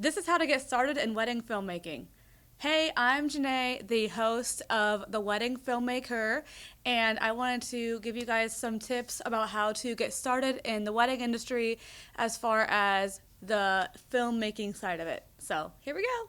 This is how to get started in wedding filmmaking. Hey, I'm Janae, the host of The Wedding Filmmaker, and I wanted to give you guys some tips about how to get started in the wedding industry as far as the filmmaking side of it. So, here we go.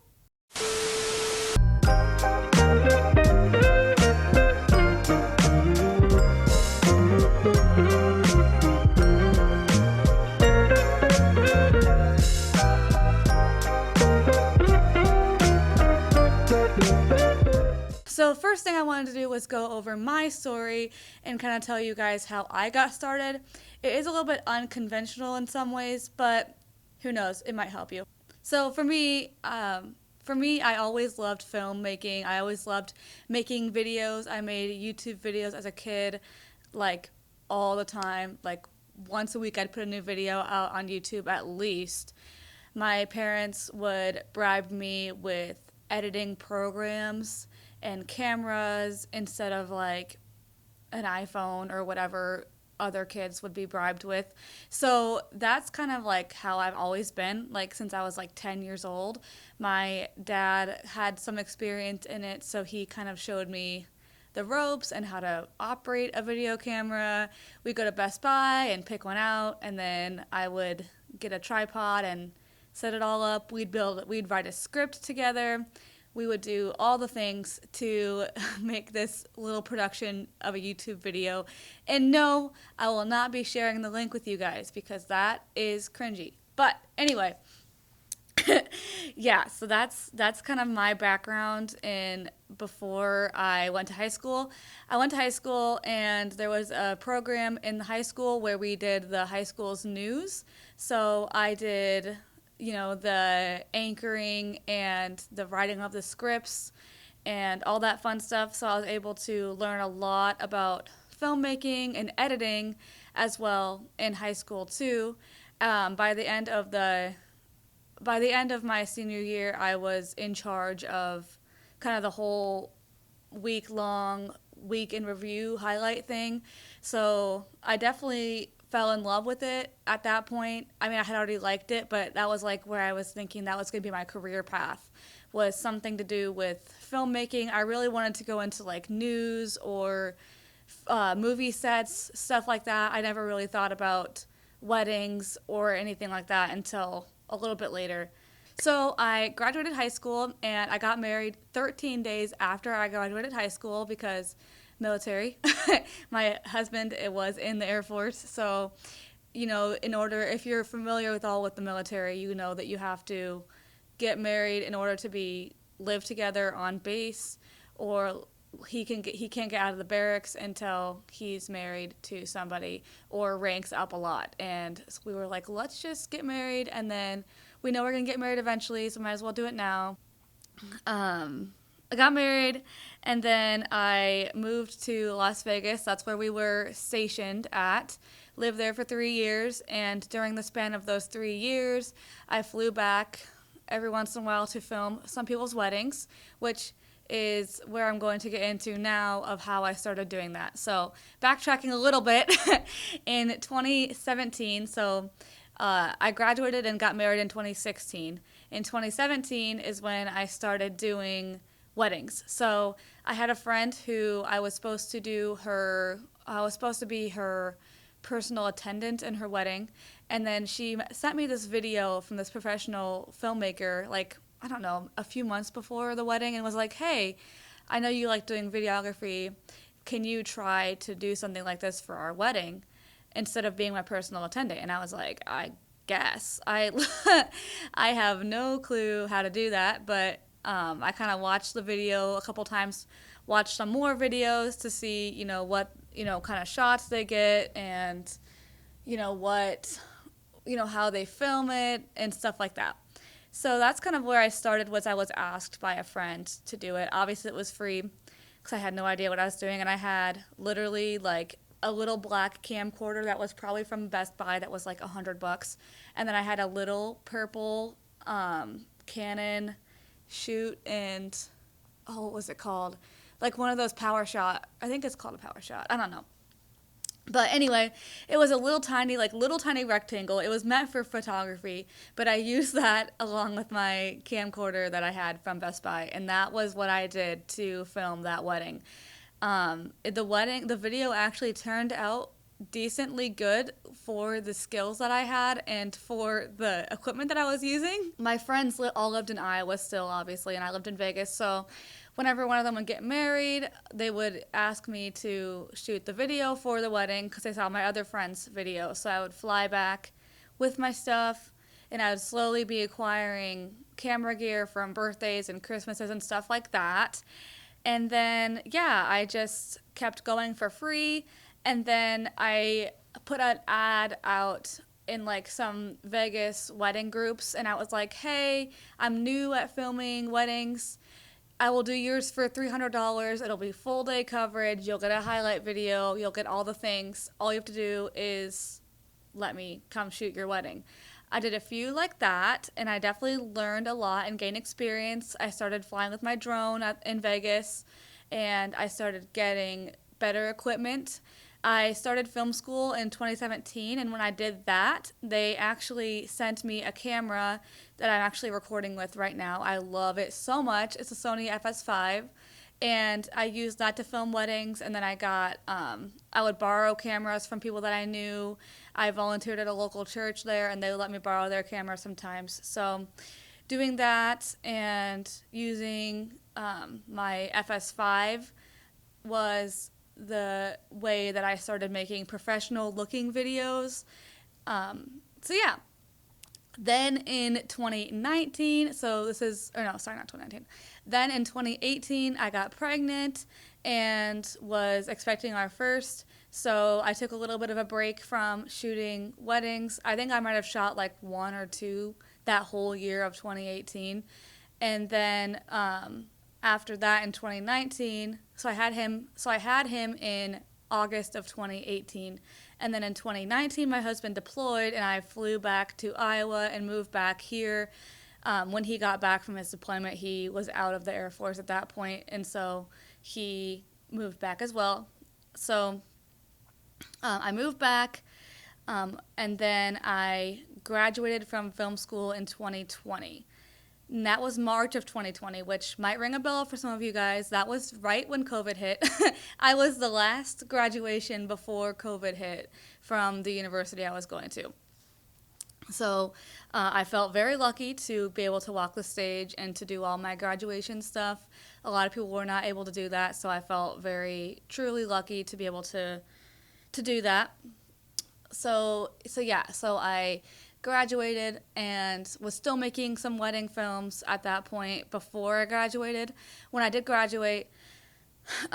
So first thing I wanted to do was go over my story and kind of tell you guys how I got started. It is a little bit unconventional in some ways, but who knows, it might help you. So for me, I always loved filmmaking. I always loved making videos. I made YouTube videos as a kid, like all the time. Like once a week, I'd put a new video out on YouTube at least. My parents would bribe me with editing programs and cameras instead of like an iPhone or whatever other kids would be bribed with. So that's kind of like how I've always been, like since I was like 10 years old. My dad had some experience in it, so he kind of showed me the ropes and how to operate a video camera. We'd go to Best Buy and pick one out, and then I would get a tripod and set it all up. We'd write a script together. We would do all the things to make this little production of a YouTube video. And no, I will not be sharing the link with you guys because that is cringy. But anyway, yeah, so that's kind of my background in before I went to high school. I went to high school and there was a program in the high school where we did the high school's news. So I did the anchoring and the writing of the scripts and all that fun stuff. So I was able to learn a lot about filmmaking and editing as well in high school too. By the end of my senior year, I was in charge of kind of the whole week in review highlight thing. So I definitely fell in love with it at that point. I mean, I had already liked it, but that was like where I was thinking that was going to be my career path, was something to do with filmmaking. I really wanted to go into like news or movie sets, stuff like that. I never really thought about weddings or anything like that until a little bit later. So I graduated high school and I got married 13 days after I graduated high school because military. My husband, it was in the Air Force. So, if you're familiar with the military, you know that you have to get married in order to live together on base, or he can't get out of the barracks until he's married to somebody or ranks up a lot. And so we were like, let's just get married, and then we know we're gonna get married eventually, so might as well do it now. I got married, and then I moved to Las Vegas. That's where we were stationed at. Lived there for 3 years, and during the span of those 3 years, I flew back every once in a while to film some people's weddings, which is where I'm going to get into now of how I started doing that. So backtracking a little bit, in 2017, I graduated and got married in 2016. In 2017 is when I started doing weddings. So I had a friend who I was supposed to be her personal attendant in her wedding. And then she sent me this video from this professional filmmaker, like, I don't know, a few months before the wedding, and was like, hey, I know you like doing videography. Can you try to do something like this for our wedding instead of being my personal attendant? And I was like, I guess. I have no clue how to do that, but I kind of watched the video a couple times, watched some more videos to see, what, kind of shots they get and, what, how they film it and stuff like that. So that's kind of where I started. Was I was asked by a friend to do it. Obviously it was free because I had no idea what I was doing, and I had literally like a little black camcorder that was probably from Best Buy that was like $100, and then I had a little purple Canon shoot and what was it called? Like one of those power shot. I think it's called a power shot. I don't know. But anyway, it was a little tiny rectangle. It was meant for photography, but I used that along with my camcorder that I had from Best Buy, and that was what I did to film that wedding. The video actually turned out decently good for the skills that I had and for the equipment that I was using. My friends all lived in Iowa still, obviously, and I lived in Vegas, so whenever one of them would get married, they would ask me to shoot the video for the wedding because they saw my other friend's video. So I would fly back with my stuff, and I would slowly be acquiring camera gear from birthdays and Christmases and stuff like that. And then, yeah, I just kept going for free. And then I put an ad out in like some Vegas wedding groups, and I was like, hey, I'm new at filming weddings. I will do yours for $300. It'll be full day coverage. You'll get a highlight video. You'll get all the things. All you have to do is let me come shoot your wedding. I did a few like that, and I definitely learned a lot and gained experience. I started flying with my drone in Vegas, and I started getting better equipment. I started film school in 2017, and when I did that, they actually sent me a camera that I'm actually recording with right now. I love it so much. It's a Sony FS5, and I used that to film weddings, and then I would borrow cameras from people that I knew. I volunteered at a local church there, and they would let me borrow their cameras sometimes. So doing that and using my FS5 was the way that I started making professional looking videos. So yeah. Then in 2019, not 2019. Then in 2018, I got pregnant and was expecting our first. So I took a little bit of a break from shooting weddings. I think I might have shot like one or two that whole year of 2018. And then after that in 2019, so I had him in August of 2018. And then in 2019, my husband deployed, and I flew back to Iowa and moved back here. When he got back from his deployment, he was out of the Air Force at that point, and so he moved back as well. So I moved back, and then I graduated from film school in 2020. And that was March of 2020, which might ring a bell for some of you guys. That was right when COVID hit. I was the last graduation before COVID hit from the university I was going to. So I felt very lucky to be able to walk the stage and to do all my graduation stuff. A lot of people were not able to do that, so I felt very, truly lucky to be able to do that. So I graduated and was still making some wedding films at that point before I graduated. When I did graduate, is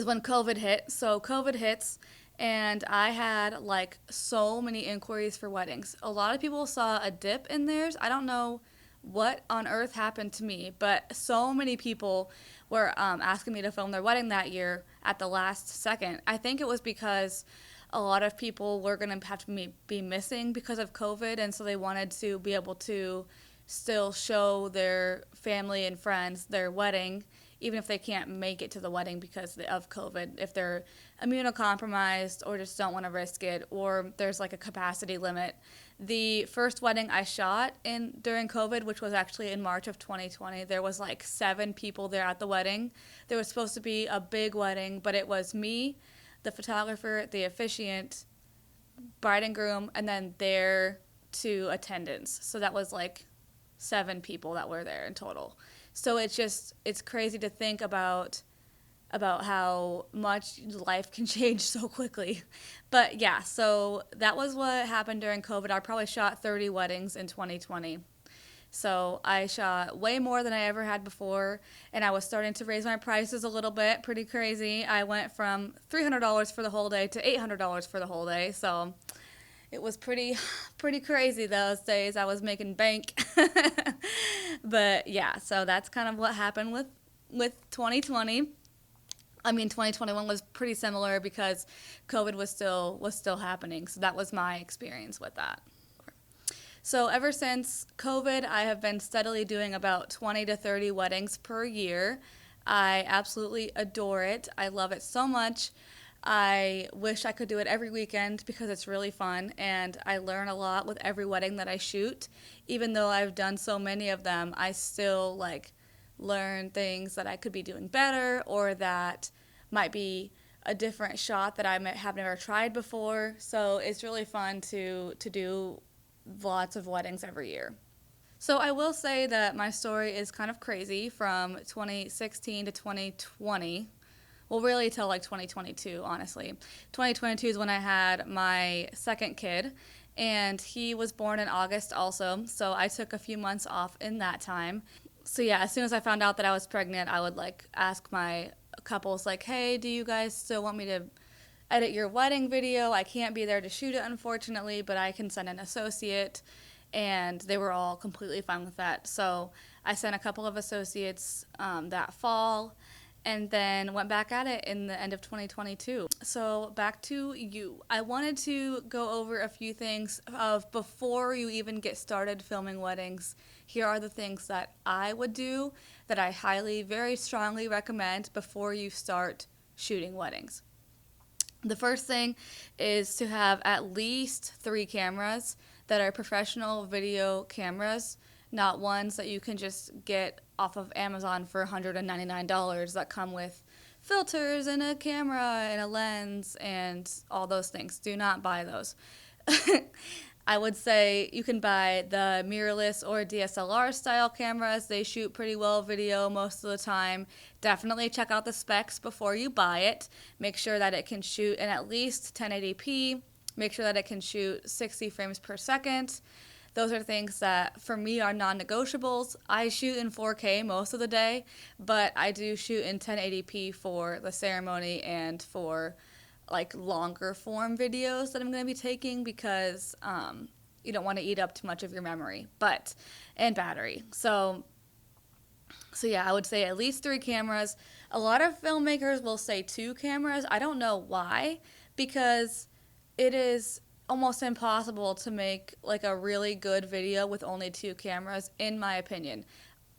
when COVID hit. So COVID hits, and I had like so many inquiries for weddings. A lot of people saw a dip in theirs. I don't know what on earth happened to me, but so many people were asking me to film their wedding that year at the last second. I think it was because a lot of people were going to have to be missing because of COVID, and so they wanted to be able to still show their family and friends their wedding, even if they can't make it to the wedding because of COVID, if they're immunocompromised or just don't want to risk it, or there's like a capacity limit. The first wedding I shot during COVID, which was actually in March of 2020, there was like 7 people there at the wedding. There was supposed to be a big wedding, but it was me, the photographer, the officiant, bride and groom, and then their 2 attendants. So that was like 7 people that were there in total. So it's crazy to think about how much life can change so quickly. But yeah, so that was what happened during COVID. I probably shot 30 weddings in 2020. So I shot way more than I ever had before, and I was starting to raise my prices a little bit, pretty crazy. I went from $300 for the whole day to $800 for the whole day, so it was pretty crazy those days. I was making bank. But yeah, so that's kind of what happened with 2020. I mean, 2021 was pretty similar because COVID was still happening, so that was my experience with that. So ever since COVID, I have been steadily doing about 20 to 30 weddings per year. I absolutely adore it. I love it so much. I wish I could do it every weekend because it's really fun and I learn a lot with every wedding that I shoot. Even though I've done so many of them, I still like learn things that I could be doing better or that might be a different shot that I might have never tried before. So it's really fun to do lots of weddings every year. So I will say that my story is kind of crazy from 2016 to 2020. Well, really till like 2022, honestly. 2022 is when I had my second kid, and he was born in August also. So I took a few months off in that time. So yeah, as soon as I found out that I was pregnant, I would like ask my couples like, "Hey, do you guys still want me to edit your wedding video? I can't be there to shoot it, unfortunately, but I can send an associate." And they were all completely fine with that. So I sent a couple of associates that fall and then went back at it in the end of 2022. So back to you. I wanted to go over a few things of before you even get started filming weddings. Here are the things that I would do that I highly, very strongly recommend before you start shooting weddings. The first thing is to have at least 3 cameras that are professional video cameras, not ones that you can just get off of Amazon for $199 that come with filters and a camera and a lens and all those things. Do not buy those. I would say you can buy the mirrorless or DSLR style cameras. They shoot pretty well video most of the time. Definitely check out the specs before you buy it. Make sure that it can shoot in at least 1080p. Make sure that it can shoot 60 frames per second. Those are things that for me are non-negotiables. I shoot in 4K most of the day, but I do shoot in 1080p for the ceremony and for like longer form videos that I'm going to be taking because you don't want to eat up too much of your memory and battery. So yeah, I would say at least 3 cameras. A lot of filmmakers will say 2 cameras. I don't know why, because it is almost impossible to make like a really good video with only 2 cameras, in my opinion.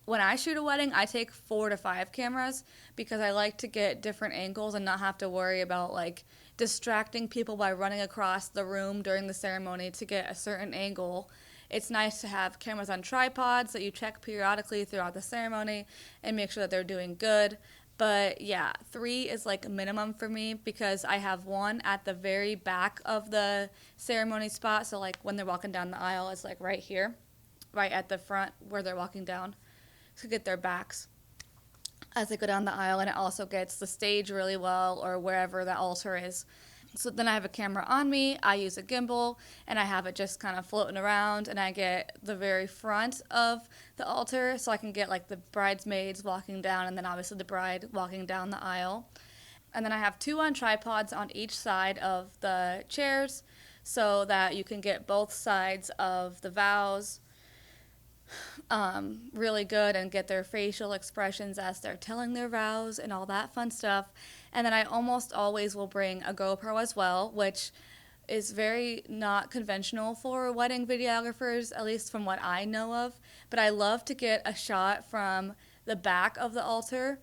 When I shoot a wedding, I take 4 to 5 cameras because I like to get different angles and not have to worry about like distracting people by running across the room during the ceremony to get a certain angle. It's nice to have cameras on tripods that you check periodically throughout the ceremony and make sure that they're doing good. But yeah, 3 is like minimum for me because I have one at the very back of the ceremony spot. So like when they're walking down the aisle, it's like right here, right at the front where they're walking down to get their backs as they go down the aisle, and it also gets the stage really well or wherever the altar is. So then I have a camera on me, I use a gimbal, and I have it just kind of floating around, and I get the very front of the altar so I can get like the bridesmaids walking down and then obviously the bride walking down the aisle. And then I have 2 on tripods on each side of the chairs so that you can get both sides of the vows really good and get their facial expressions as they're telling their vows and all that fun stuff. And then I almost always will bring a GoPro as well, which is very not conventional for wedding videographers, at least from what I know of. But I love to get a shot from the back of the altar,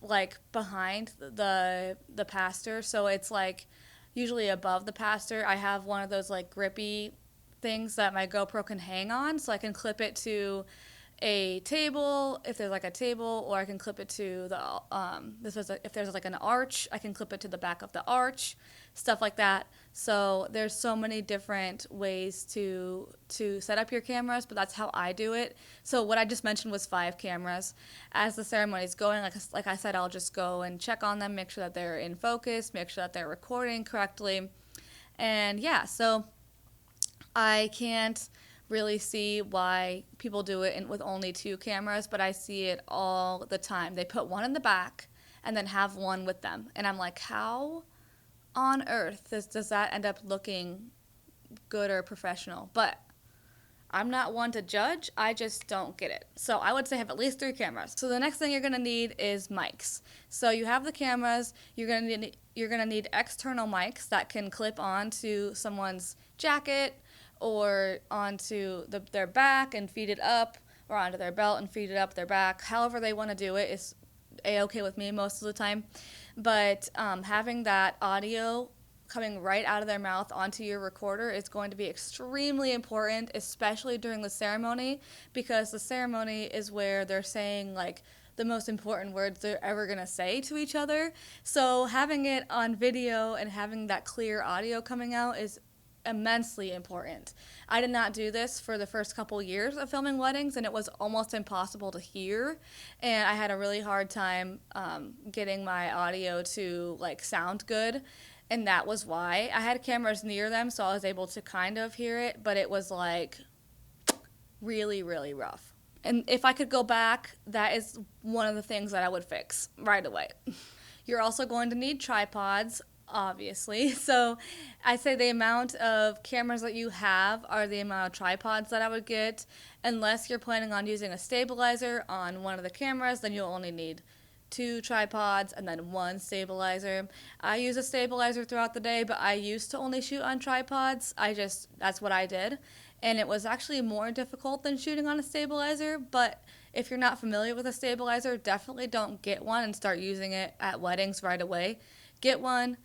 like behind the pastor. So it's like usually above the pastor. I have one of those like grippy things that my GoPro can hang on, so I can clip it to a table if there's like a table, or I can clip it to the if there's like an arch, I can clip it to the back of the arch, stuff like that. So there's so many different ways to set up your cameras, but that's how I do it. So what I just mentioned was 5 cameras. As the ceremony is going, like I said, I'll just go and check on them, make sure that they're in focus, make sure that they're recording correctly, and yeah, so I can't really see why people do it with only 2 cameras, but I see it all the time. They put one in the back and then have one with them. And I'm like, how on earth does that end up looking good or professional? But I'm not one to judge. I just don't get it. So I would say have at least 3 cameras. So the next thing you're going to need is mics. So you have the cameras. You're going to need external mics that can clip onto someone's jacket or onto their back and feed it up, or onto their belt and feed it up their back. However they want to do it is a-okay with me most of the time. But having that audio coming right out of their mouth onto your recorder is going to be extremely important, especially during the ceremony, because the ceremony is where they're saying like the most important words they're ever going to say to each other. So having it on video and having that clear audio coming out is immensely important. I did not do this for the first couple years of filming weddings, and it was almost impossible to hear. And I had a really hard time getting my audio to like sound good. And that was why I had cameras near them, so I was able to kind of hear it, but it was like really, really rough. And if I could go back, that is one of the things that I would fix right away. You're also going to need tripods, obviously. So I'd say the amount of cameras that you have are the amount of tripods that I would get. Unless you're planning on using a stabilizer on one of the cameras, then you'll only need 2 tripods and then 1 stabilizer. I use a stabilizer throughout the day, but I used to only shoot on tripods. That's what I did. And it was actually more difficult than shooting on a stabilizer, but if you're not familiar with a stabilizer, definitely don't get one and start using it at weddings right away. Get one,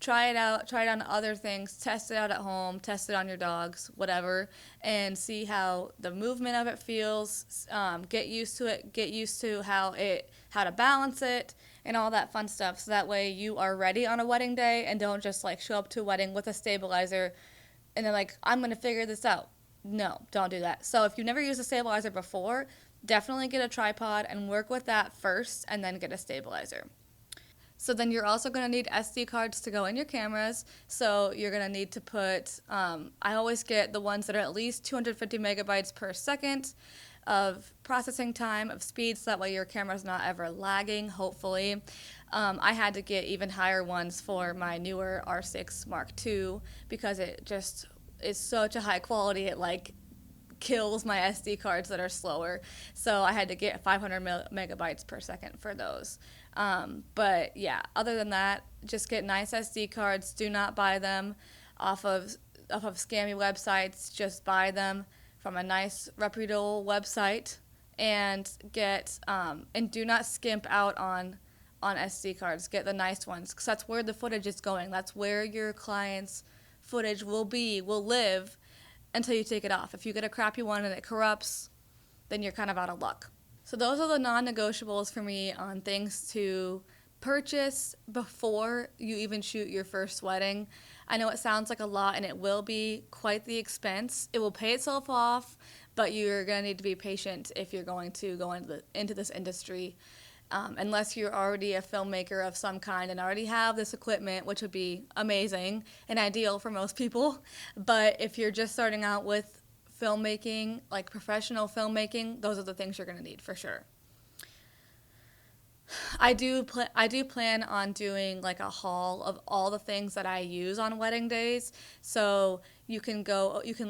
try it out, try it on other things, test it out at home, test it on your dogs, whatever, and see how the movement of it feels. Get used to it, get used to how to balance it, and all that fun stuff. So that way you are ready on a wedding day and don't just like show up to a wedding with a stabilizer and they're like, I'm going to figure this out. No, don't do that. So if you've never used a stabilizer before, definitely get a tripod and work with that first and then get a stabilizer. So then you're also going to need SD cards to go in your cameras. So you're going to need to put, I always get the ones that are at least 250 megabytes per second of processing time, of speed, so that way your camera's not ever lagging, hopefully. I had to get even higher ones for my newer R6 Mark II because it just is such a high quality, it like kills my SD cards that are slower. So I had to get 500 megabytes per second for those. But yeah, other than that, just get nice SD cards. Do not buy them off of scammy websites. Just buy them from a nice reputable website and get and do not skimp out on SD cards. Get the nice ones because that's where the footage is going. That's where your client's footage will live until you take it off. If you get a crappy one and it corrupts, then you're kind of out of luck. So those are the non-negotiables for me on things to purchase before you even shoot your first wedding. I know it sounds like a lot and it will be quite the expense. It will pay itself off, but you're going to need to be patient if you're going to go into this industry. Unless you're already a filmmaker of some kind and already have this equipment, which would be amazing and ideal for most people. But if you're just starting out with filmmaking, like professional filmmaking, those are the things you're going to need for sure. I do plan on doing like a haul of all the things that I use on wedding days. So you can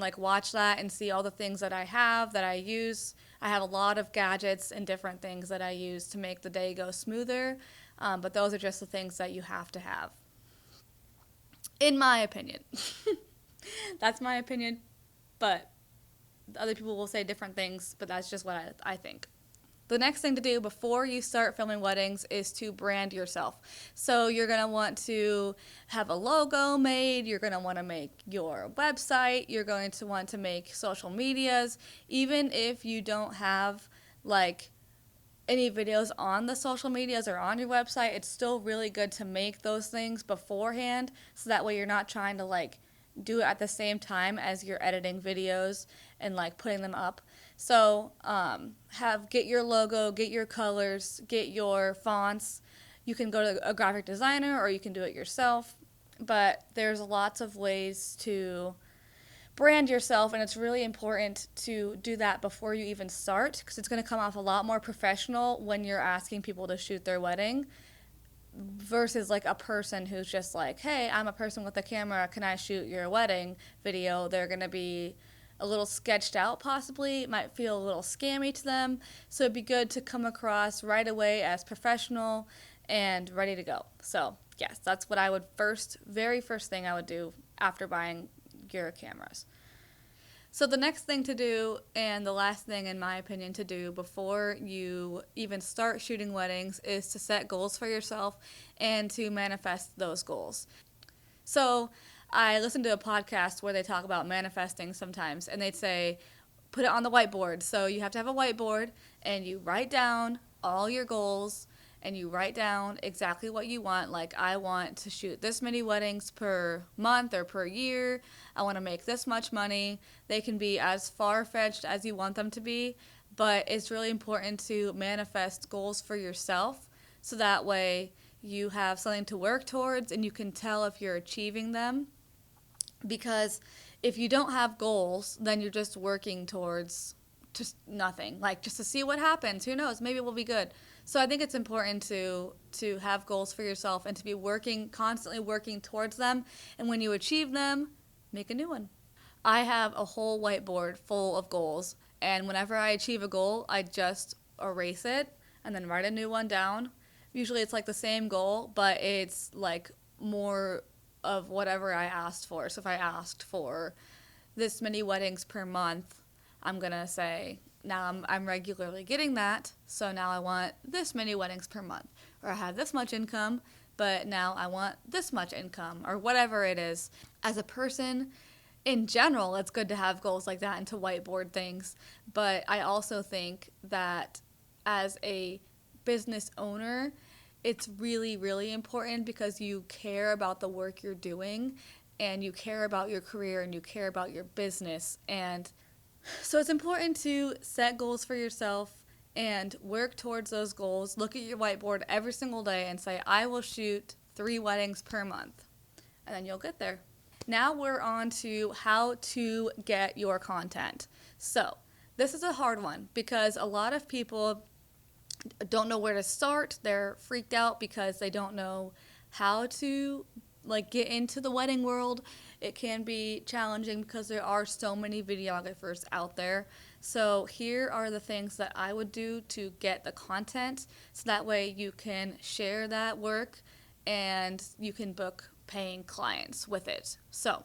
like watch that and see all the things that I use. I have a lot of gadgets and different things that I use to make the day go smoother. But those are just the things that you have to have. In my opinion. That's my opinion. But other people will say different things, but that's just what I think. The next thing to do before you start filming weddings is to brand yourself. So you're going to want to have a logo made. You're going to want to make your website. You're going to want to make social medias. Even if you don't have like any videos on the social medias or on your website, it's still really good to make those things beforehand so that way you're not trying to like do it at the same time as you're editing videos and like putting them up. So get your logo, get your colors, get your fonts. You can go to a graphic designer or you can do it yourself. But there's lots of ways to brand yourself, and it's really important to do that before you even start because it's going to come off a lot more professional when you're asking people to shoot their wedding versus like a person who's just like, hey, I'm a person with a camera, can I shoot your wedding video? They're going to be a little sketched out possibly. It might feel a little scammy to them. So it'd be good to come across right away as professional and ready to go. So yes, that's what I would very first thing I would do after buying your cameras. So the next thing to do, and the last thing in my opinion to do before you even start shooting weddings, is to set goals for yourself and to manifest those goals. So I listened to a podcast where they talk about manifesting sometimes, and they'd say, put it on the whiteboard. So you have to have a whiteboard, and you write down all your goals, and you write down exactly what you want. Like, I want to shoot this many weddings per month or per year. I want to make this much money. They can be as far-fetched as you want them to be, but it's really important to manifest goals for yourself, so that way you have something to work towards and you can tell if you're achieving them. Because if you don't have goals, then you're just working towards just nothing, like just to see what happens. Who knows, maybe it will be good. So I think it's important to have goals for yourself and to be constantly working towards them, and when you achieve them, make a new one. I have a whole whiteboard full of goals, and whenever I achieve a goal, I just erase it and then write a new one down. Usually it's like the same goal, but it's like more of whatever I asked for. So if I asked for this many weddings per month, I'm going to say, now I'm regularly getting that, so now I want this many weddings per month. Or I have this much income, but now I want this much income, or whatever it is. As a person, in general, it's good to have goals like that and to whiteboard things. But I also think that as a business owner, it's really, really important because you care about the work you're doing and you care about your career and you care about your business. And so it's important to set goals for yourself and work towards those goals. Look at your whiteboard every single day and say, I will shoot 3 weddings per month. And then you'll get there. Now we're on to how to get your content. So this is a hard one because a lot of people don't know where to start. They're freaked out because they don't know how to get into the wedding world. It can be challenging because there are so many videographers out there. So here are the things that I would do to get the content, so that way you can share that work and you can book paying clients with it. So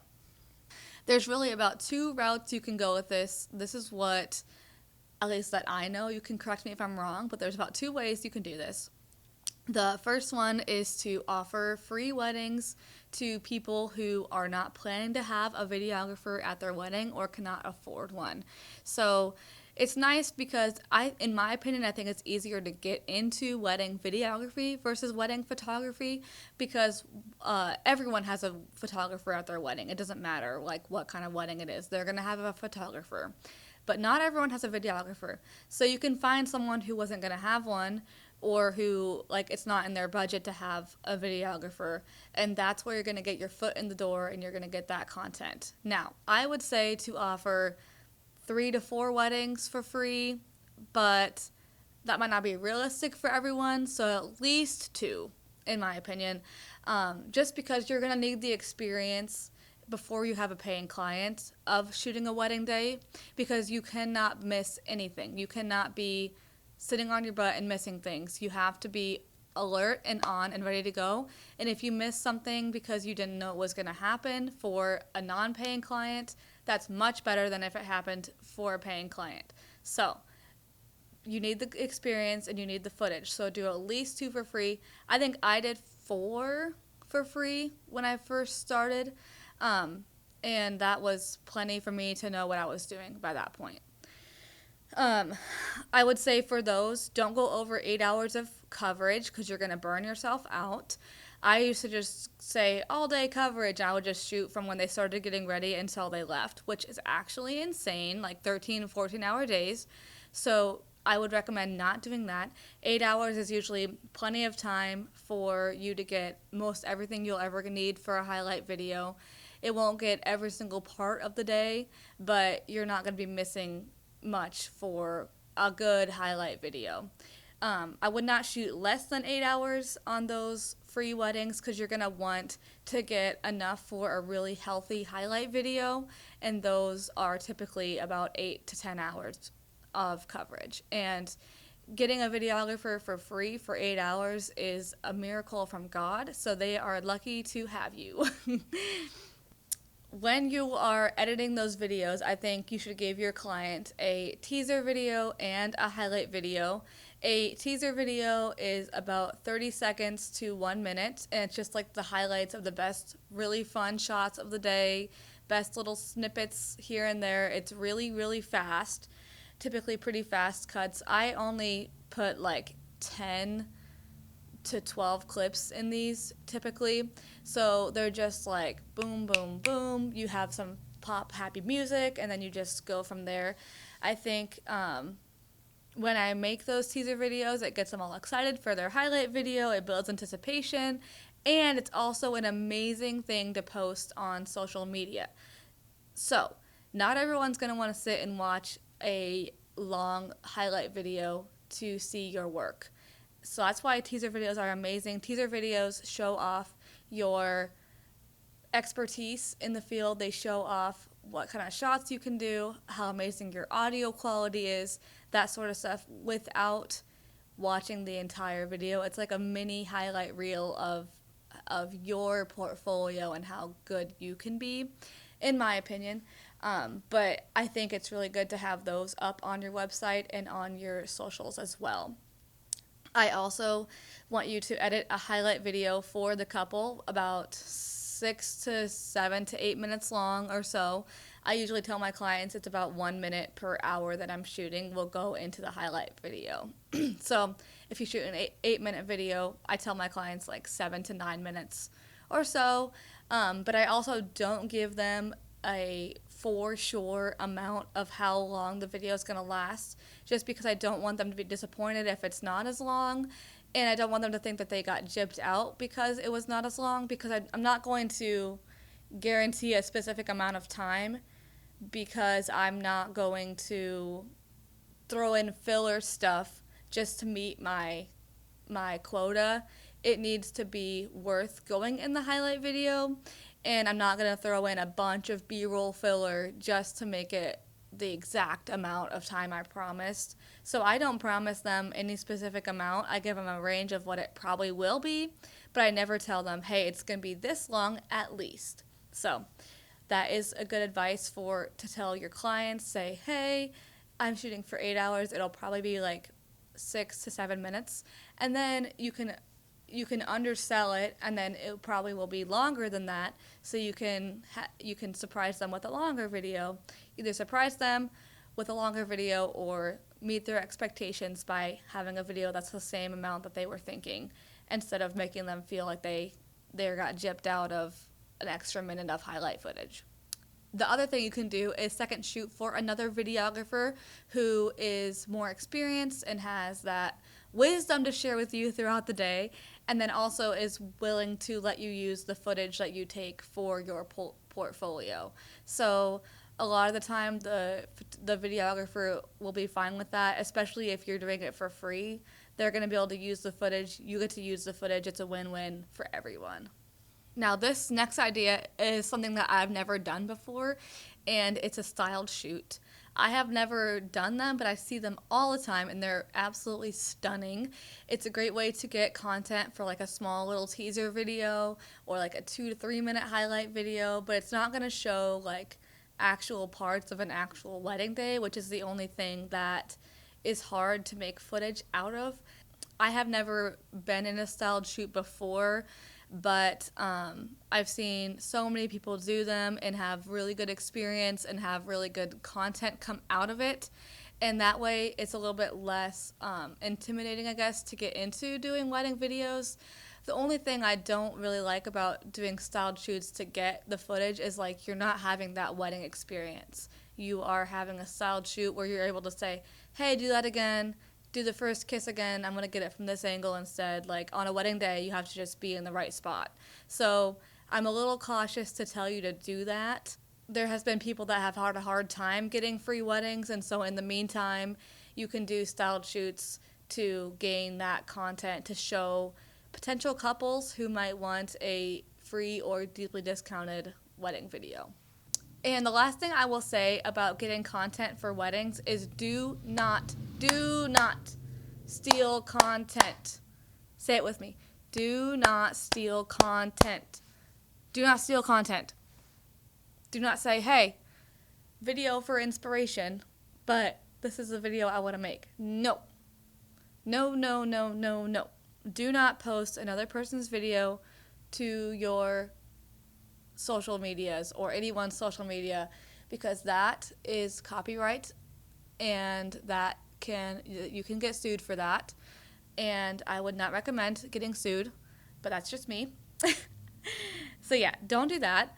there's really about 2 routes you can go with this. This is what, at least that I know. You can correct me if I'm wrong, but there's about 2 ways you can do this. The first one is to offer free weddings to people who are not planning to have a videographer at their wedding or cannot afford one. So it's nice because in my opinion, I think it's easier to get into wedding videography versus wedding photography because everyone has a photographer at their wedding. It doesn't matter what kind of wedding it is. They're going to have a photographer. But not everyone has a videographer. So you can find someone who wasn't going to have one, or who it's not in their budget to have a videographer, and that's where you're going to get your foot in the door and you're going to get that content. Now, I would say to offer 3 to 4 weddings for free, but that might not be realistic for everyone, so at least 2, in my opinion, just because you're going to need the experience before you have a paying client of shooting a wedding day, because you cannot miss anything. You cannot be sitting on your butt and missing things. You have to be alert and on and ready to go. And if you miss something because you didn't know it was going to happen for a non-paying client, that's much better than if it happened for a paying client. So you need the experience and you need the footage. So do at least 2 for free. I think I did 4 for free when I first started. And that was plenty for me to know what I was doing by that point. I would say for those, don't go over 8 hours of coverage because you're going to burn yourself out. I used to just say all day coverage. I would just shoot from when they started getting ready until they left, which is actually insane, like 13, 14-hour days. So I would recommend not doing that. 8 hours is usually plenty of time for you to get most everything you'll ever need for a highlight video. It won't get every single part of the day, but you're not going to be missing much for a good highlight video. I would not shoot less than 8 hours on those free weddings because you're going to want to get enough for a really healthy highlight video, and those are typically about 8 to 10 hours of coverage. And getting a videographer for free for 8 hours is a miracle from God, so they are lucky to have you. when you are editing those videos, I think you should give your client a teaser video and a highlight video. A teaser video is about 30 seconds to 1 minute, and it's just like the highlights of the best, really fun shots of the day, best little snippets here and there. It's really, really fast, typically pretty fast cuts. I only put like 10 to 12 clips in these typically. So they're just like boom, boom, boom. You have some pop happy music and then you just go from there. I think when I make those teaser videos, it gets them all excited for their highlight video. It builds anticipation. And it's also an amazing thing to post on social media. So, not everyone's going to want to sit and watch a long highlight video to see your work. So that's why teaser videos are amazing. Teaser videos show off your expertise in the field. They show off what kind of shots you can do, how amazing your audio quality is, that sort of stuff without watching the entire video. It's like a mini highlight reel of your portfolio and how good you can be, in my opinion. But I think it's really good to have those up on your website and on your socials as well. I also want you to edit a highlight video for the couple, about 6 to 7 to 8 minutes long or so. I usually tell my clients it's about 1 minute per hour that I'm shooting will go into the highlight video. So if you shoot an 8 minute video, I tell my clients like 7 to 9 minutes or so. But I also don't give them a for sure amount of how long the video is going to last, just because I don't want them to be disappointed if it's not as long, and I don't want them to think that they got gypped out because it was not as long, because I'm not going to guarantee a specific amount of time, because I'm not going to throw in filler stuff just to meet my quota. It needs to be worth going in the highlight video, and I'm not going to throw in a bunch of B-roll filler just to make it the exact amount of time I promised. So I don't promise them any specific amount. I give them a range of what it probably will be, but I never tell them, hey, it's going to be this long at least. So that is a good advice to tell your clients. Say, hey, I'm shooting for 8 hours. It'll probably be like 6 to 7 minutes. And then you can undersell it, and then it probably will be longer than that, so you can surprise them with a longer video. Either surprise them with a longer video or meet their expectations by having a video that's the same amount that they were thinking, instead of making them feel like they got gypped out of an extra minute of highlight footage. The other thing you can do is second shoot for another videographer who is more experienced and has that wisdom to share with you throughout the day, and then also is willing to let you use the footage that you take for your portfolio. So a lot of the time the videographer will be fine with that, especially if you're doing it for free. They're going to be able to use the footage. You get to use the footage. It's a win-win for everyone. Now, this next idea is something that I've never done before, and it's a styled shoot. I have never done them, but I see them all the time, and they're absolutely stunning. It's a great way to get content for like a small little teaser video or like a 2 to 3 minute highlight video, but it's not going to show like actual parts of an actual wedding day, which is the only thing that is hard to make footage out of. I have never been in a styled shoot before, but I've seen so many people do them and have really good experience and have really good content come out of it. And that way it's a little bit less intimidating, I guess, to get into doing wedding videos. The only thing I don't really like about doing styled shoots to get the footage is like you're not having that wedding experience. You are having a styled shoot where you're able to say, hey, do that again. Do the first kiss again, I'm going to get it from this angle instead. Like on a wedding day, you have to just be in the right spot. So I'm a little cautious to tell you to do that. There has been people that have had a hard time getting free weddings, and so in the meantime, you can do styled shoots to gain that content to show potential couples who might want a free or deeply discounted wedding video. And the last thing I will say about getting content for weddings is do not steal content. Say it with me. Do not steal content. Do not steal content. Do not say, hey, video for inspiration, but this is a video I want to make. No. No, no, no, no, no. Do not post another person's video to your social medias or anyone's social media, because that is copyright, and you can get sued for that. And I would not recommend getting sued, but that's just me. So yeah, don't do that.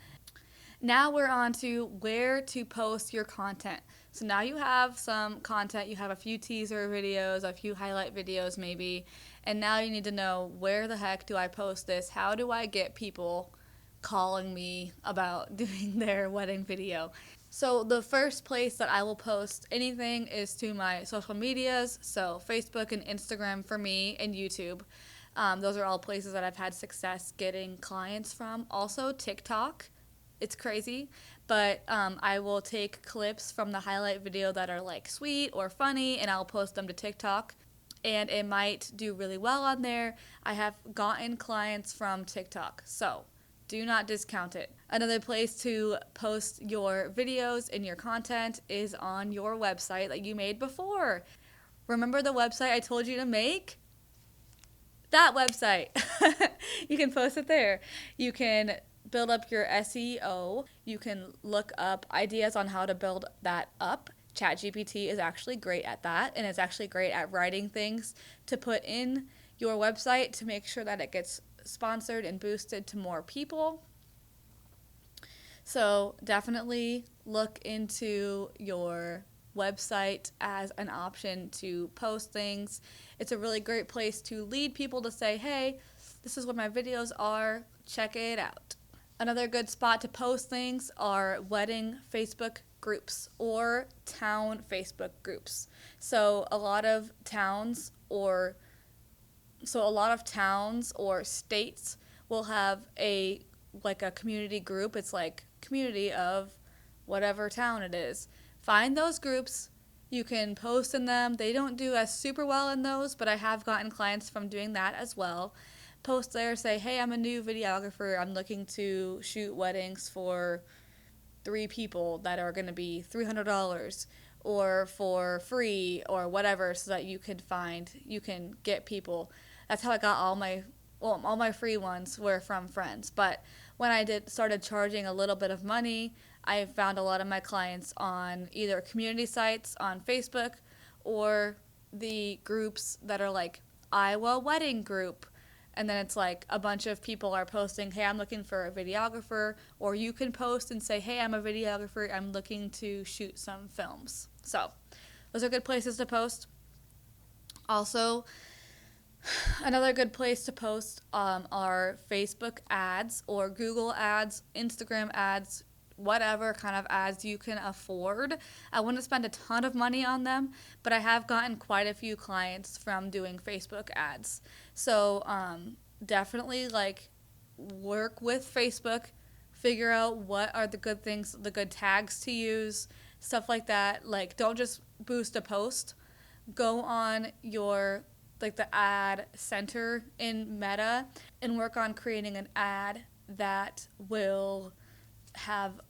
Now we're on to where to post your content. So now you have some content, you have a few teaser videos, a few highlight videos maybe, and now you need to know, where the heck do I post this? How do I get people calling me about doing their wedding video? So the first place that I will post anything is to my social medias, so Facebook and Instagram for me, and YouTube. Those are all places that I've had success getting clients from. Also TikTok. It's crazy, but I will take clips from the highlight video that are like sweet or funny, and I'll post them to TikTok, and it might do really well on there. I have gotten clients from TikTok, so do not discount it. Another place to post your videos and your content is on your website that you made before. Remember the website I told you to make? That website. You can post it there. You can build up your SEO. You can look up ideas on how to build that up. ChatGPT is actually great at that, and it's actually great at writing things to put in your website to make sure that it gets sponsored and boosted to more people. So definitely look into your website as an option to post things. It's a really great place to lead people to say, hey, this is what my videos are, check it out. Another good spot to post things are wedding Facebook groups or town Facebook groups. So a lot of towns or states will have a community group. It's like community of whatever town it is. Find those groups. You can post in them. They don't do as super well in those, but I have gotten clients from doing that as well. Post there, say, hey, I'm a new videographer. I'm looking to shoot weddings for 3 people that are going to be $300 or for free or whatever, so that you can get people. That's how I got all my free ones were from friends. But when I started charging a little bit of money, I found a lot of my clients on either community sites on Facebook or the groups that are like Iowa Wedding Group. And then it's like a bunch of people are posting, hey, I'm looking for a videographer. Or you can post and say, hey, I'm a videographer. I'm looking to shoot some films. So those are good places to post. Also, another good place to post are Facebook ads or Google ads, Instagram ads, whatever kind of ads you can afford. I wouldn't spend a ton of money on them, but I have gotten quite a few clients from doing Facebook ads. So definitely work with Facebook, figure out what are the good things, the good tags to use, stuff like that. Don't just boost a post. Go on your the ad center in Meta and work on creating an ad that will have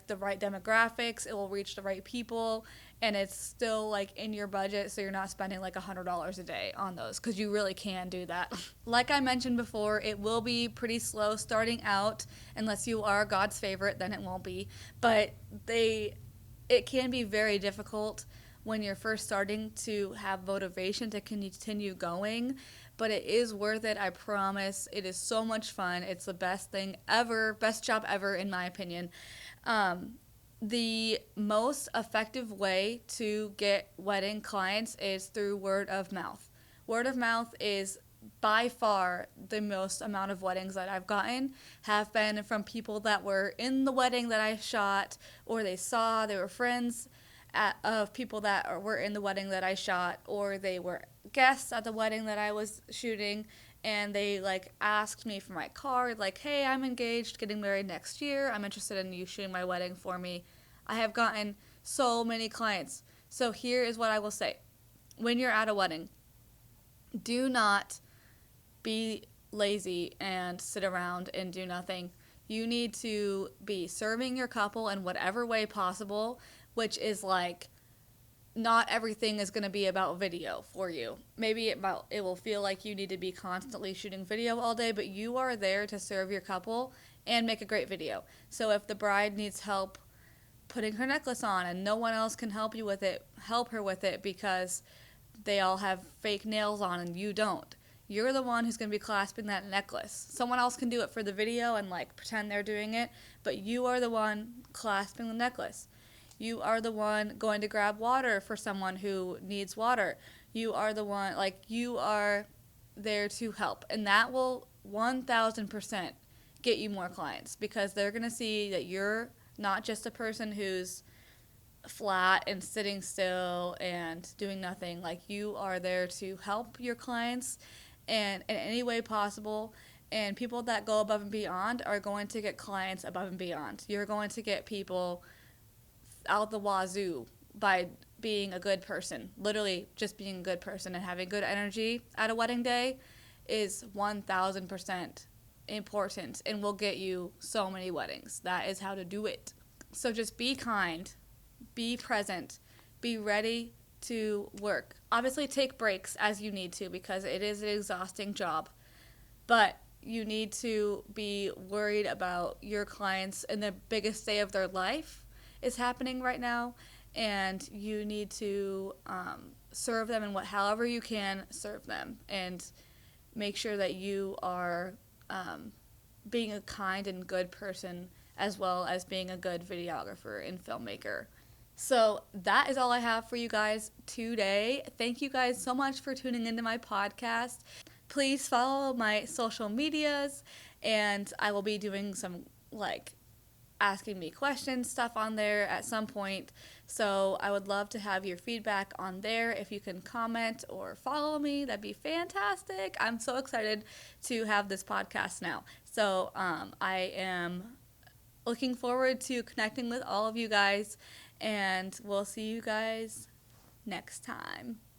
the right demographics, it will reach the right people, and it's still in your budget, so you're not spending $100 a day on those, because you really can do that. Like I mentioned before, it will be pretty slow starting out. Unless you are God's favorite, then it won't be, but it can be very difficult when you're first starting to have motivation to continue going, but it is worth it, I promise. It is so much fun. It's the best thing ever, best job ever in my opinion. The most effective way to get wedding clients is through word of mouth. Word of mouth is by far the most amount of weddings that I've gotten have been from people that were in the wedding that I shot, or they were friends of people that were in the wedding that I shot, or they were guests at the wedding that I was shooting, and they asked me for my card, hey, I'm engaged, getting married next year, I'm interested in you shooting my wedding for me. I have gotten so many clients. So here is what I will say. When you're at a wedding, do not be lazy and sit around and do nothing. You need to be serving your couple in whatever way possible, which is like not everything is going to be about video for you. Maybe it will feel like you need to be constantly shooting video all day, but you are there to serve your couple and make a great video. So if the bride needs help putting her necklace on and no one else can help you with it, help her with it because they all have fake nails on and you don't. You're the one who's going to be clasping that necklace. Someone else can do it for the video and like pretend they're doing it, but you are the one clasping the necklace. You are the one going to grab water for someone who needs water. You are the one, like, you are there to help. And that will 1000% get you more clients because they're going to see that you're not just a person who's flat and sitting still and doing nothing. Like, you are there to help your clients and in any way possible. And people that go above and beyond are going to get clients above and beyond. You're going to get people out the wazoo by being a good person. Literally just being a good person and having good energy at a wedding day is 1000% important and will get you so many weddings. That is how to do it. So just be kind, be present, be ready to work. Obviously take breaks as you need to because it is an exhausting job, but you need to be worried about your clients and the biggest day of their life is happening right now, and you need to serve them in however you can serve them, and make sure that you are being a kind and good person as well as being a good videographer and filmmaker. So that is all I have for you guys today. Thank you guys so much for tuning into my podcast. Please follow my social medias, and I will be doing some asking me questions stuff on there at some point. So I would love to have your feedback on there. If you can comment or follow me, that'd be fantastic. I'm so excited to have this podcast now. So I am looking forward to connecting with all of you guys, and we'll see you guys next time.